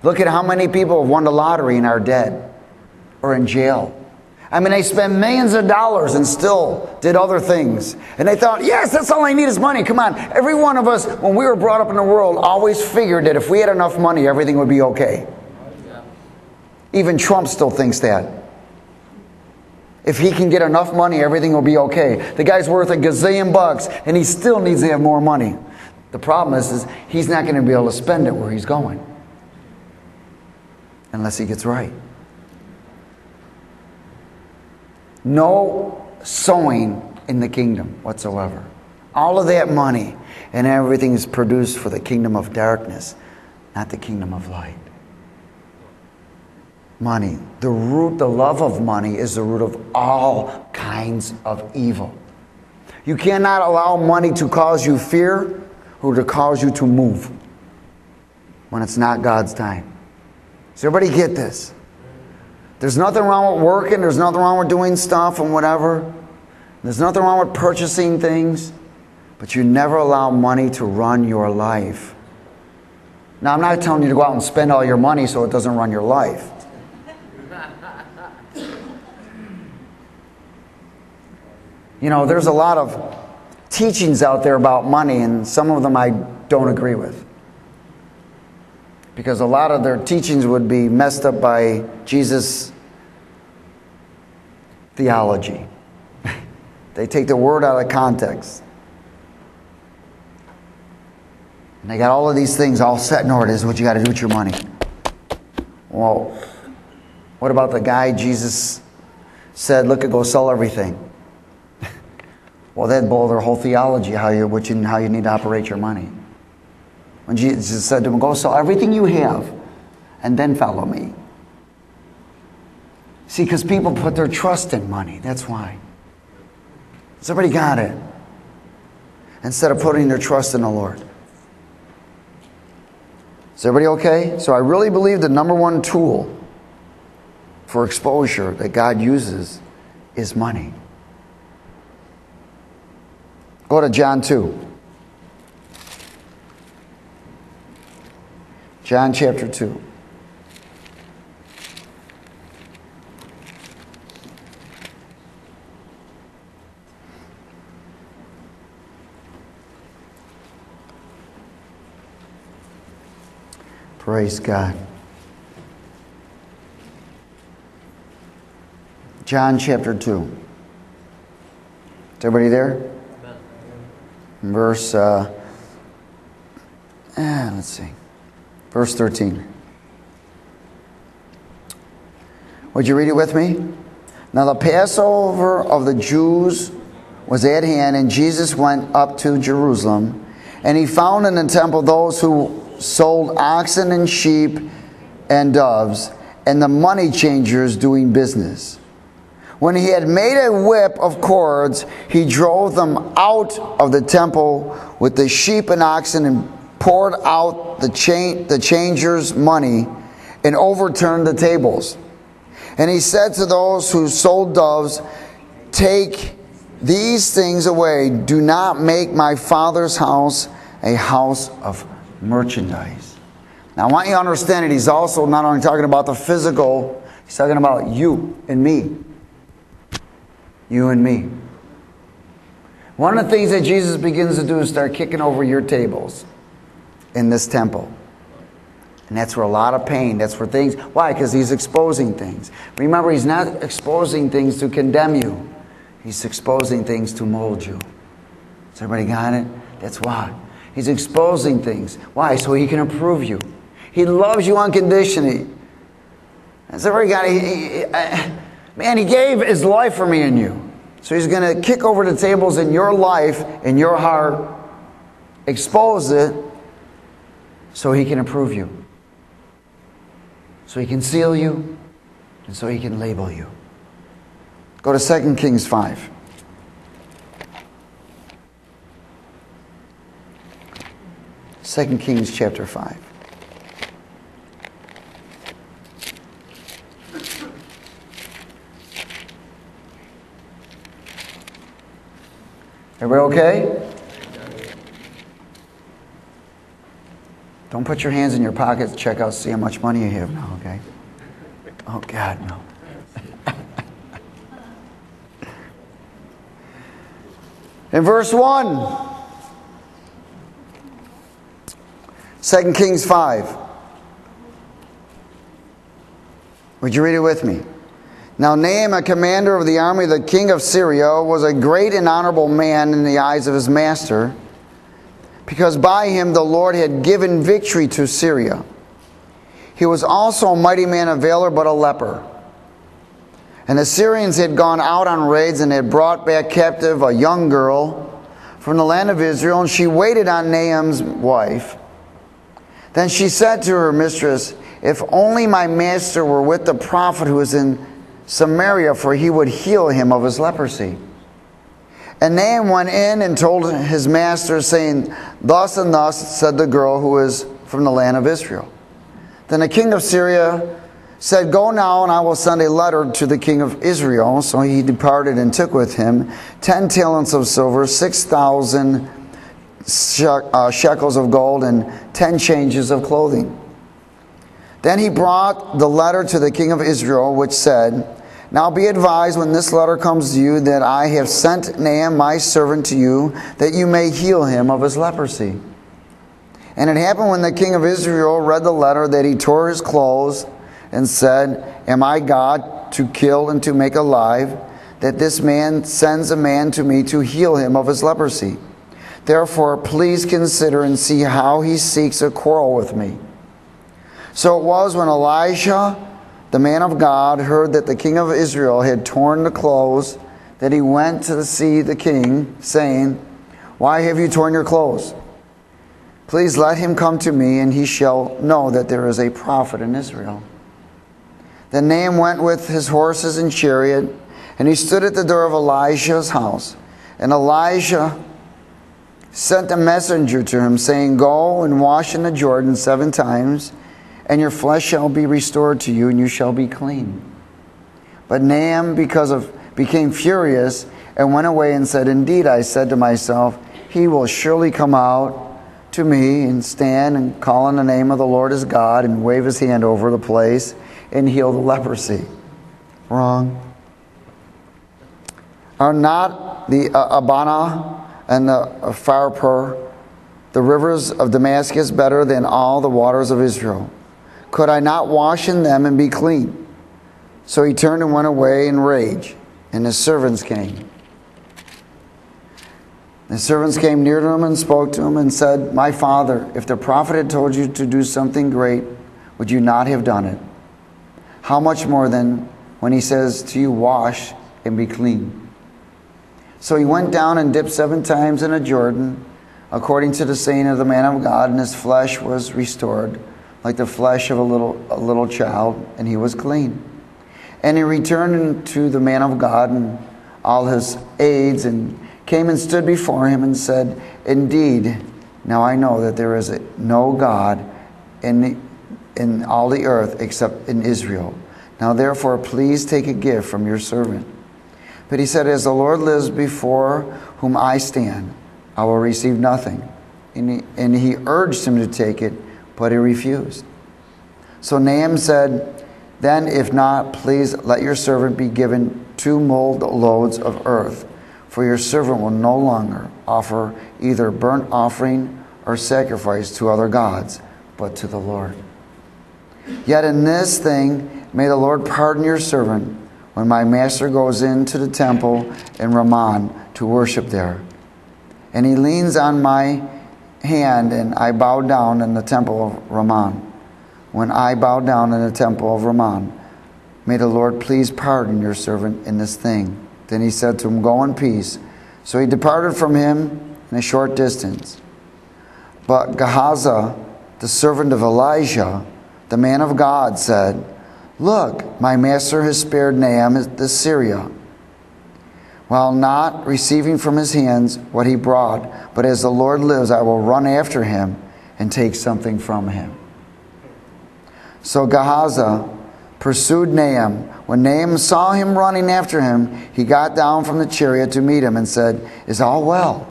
Look at how many people have won the lottery and are dead or in jail. I mean, they spend millions of dollars and still did other things. And they thought, yes, that's all I need is money. Come on. Every one of us, when we were brought up in the world, always figured that if we had enough money, everything would be okay. Even Trump still thinks that. If he can get enough money, everything will be okay. The guy's worth $1 gazillion and he still needs to have more money. The problem is he's not going to be able to spend it where he's going. Unless he gets right. No sowing in the kingdom whatsoever. All of that money and everything is produced for the kingdom of darkness, not the kingdom of light. Money. The root, the love of money is the root of all kinds of evil. You cannot allow money to cause you fear or to cause you to move when it's not God's time. Does everybody get this? There's nothing wrong with working. There's nothing wrong with doing stuff and whatever. There's nothing wrong with purchasing things. But you never allow money to run your life. Now, I'm not telling you to go out and spend all your money so it doesn't run your life. You know, there's a lot of teachings out there about money, and some of them I don't agree with. Because a lot of their teachings would be messed up by Jesus' theology. They take the word out of context. And they got all of these things all set in order. This is what you got to do with your money. Well, what about the guy Jesus said, look, go sell everything? Well, that blew their whole theology, how you need to operate your money. When Jesus said to him, go sell everything you have and then follow me. See, because people put their trust in money. That's why. Has everybody got it? Instead of putting their trust in the Lord. Is everybody okay? So I really believe the number one tool for exposure that God uses is money. Go to John 2. John chapter 2. Praise God. John chapter 2. Is everybody there? Verse, let's see. Verse 13. Would you read it with me? Now the Passover of the Jews was at hand, and Jesus went up to Jerusalem, and he found in the temple those who sold oxen and sheep and doves, and the money changers doing business. When he had made a whip of cords, he drove them out of the temple with the sheep and oxen, and poured out the changers' money, and overturned the tables. And he said to those who sold doves, take these things away. Do not make my Father's house a house of merchandise. Now I want you to understand that he's also not only talking about the physical, he's talking about you and me. You and me. One of the things that Jesus begins to do is start kicking over your tables in this temple. And that's where a lot of pain, that's where things, why? Because he's exposing things. Remember, he's not exposing things to condemn you. He's exposing things to mold you. Has everybody got it? That's why. He's exposing things. Why? So he can approve you. He loves you unconditionally. Has everybody got it? Man, he gave his life for me and you. So he's going to kick over the tables in your life, in your heart, expose it, so he can approve you. So he can seal you, and so he can label you. Go to 2 Kings 5. 2 Kings chapter 5. Everybody okay? Don't put your hands in your pockets. Check out, see how much money you have now, okay? Oh, God, no. In verse 1, 2 Kings 5. Would you read it with me? Now Naaman, a commander of the army of the king of Syria, was a great and honorable man in the eyes of his master, because by him the Lord had given victory to Syria. He was also a mighty man of valor, but a leper. And the Syrians had gone out on raids and had brought back captive a young girl from the land of Israel, and she waited on Naaman's wife. Then she said to her mistress, "If only my master were with the prophet who is in Samaria, for he would heal him of his leprosy." And Naaman went in and told his master, saying, "Thus and thus said the girl who is from the land of Israel." Then the king of Syria said, "Go now, and I will send a letter to the king of Israel." So he departed and took with him 10 talents of silver, 6,000 shekels of gold, and 10 changes of clothing. Then he brought the letter to the king of Israel, which said, "Now be advised when this letter comes to you that I have sent Naaman my servant to you, that you may heal him of his leprosy." And it happened when the king of Israel read the letter that he tore his clothes and said, "Am I God to kill and to make alive, that this man sends a man to me to heal him of his leprosy? Therefore, please consider and see how he seeks a quarrel with me." So it was when Elisha, the man of God, heard that the king of Israel had torn the clothes, that he went to see the king, saying, "Why have you torn your clothes? Please let him come to me, and he shall know that there is a prophet in Israel." Then Naaman went with his horses and chariot, and he stood at the door of Elisha's house. And Elisha sent a messenger to him, saying, "Go and wash in the Jordan 7 times, and your flesh shall be restored to you, and you shall be clean." But Naaman became furious and went away and said, "Indeed, I said to myself, he will surely come out to me and stand and call on the name of the Lord his God and wave his hand over the place and heal the leprosy." Wrong. Are not the Abana and the Pharpar, the rivers of Damascus, better than all the waters of Israel? Could I not wash in them and be clean? So he turned and went away in rage, and his servants came. The servants came near to him and spoke to him and said, "My father, if the prophet had told you to do something great, would you not have done it? How much more then when he says to you, 'Wash and be clean'?" So he went down and dipped 7 times in a Jordan, according to the saying of the man of God, and his flesh was restored, like the flesh of a little child, and he was clean. And he returned to the man of God and all his aides, and came and stood before him and said, "Indeed, now I know that there is no God in all the earth except in Israel. Now therefore, please take a gift from your servant." But he said, "As the Lord lives before whom I stand, I will receive nothing." And he urged him to take it, but he refused. So Naaman said, "Then if not, please let your servant be given 2 mulled loads of earth, for your servant will no longer offer either burnt offering or sacrifice to other gods, but to the Lord. Yet in this thing may the Lord pardon your servant, when my master goes into the temple in Ramah to worship there. And he leans on my hand, and I bow down in the temple of Ramah. When I bow down in the temple of Ramah, may the Lord please pardon your servant in this thing." Then he said to him, "Go in peace." So he departed from him in a short distance. But Gehazi, the servant of Elijah, the man of God, said, "Look, my master has spared Naaman the Syrian, while not receiving from his hands what he brought. But as the Lord lives, I will run after him and take something from him." So Gehazi pursued Naaman. When Naaman saw him running after him, he got down from the chariot to meet him and said, "Is all well?"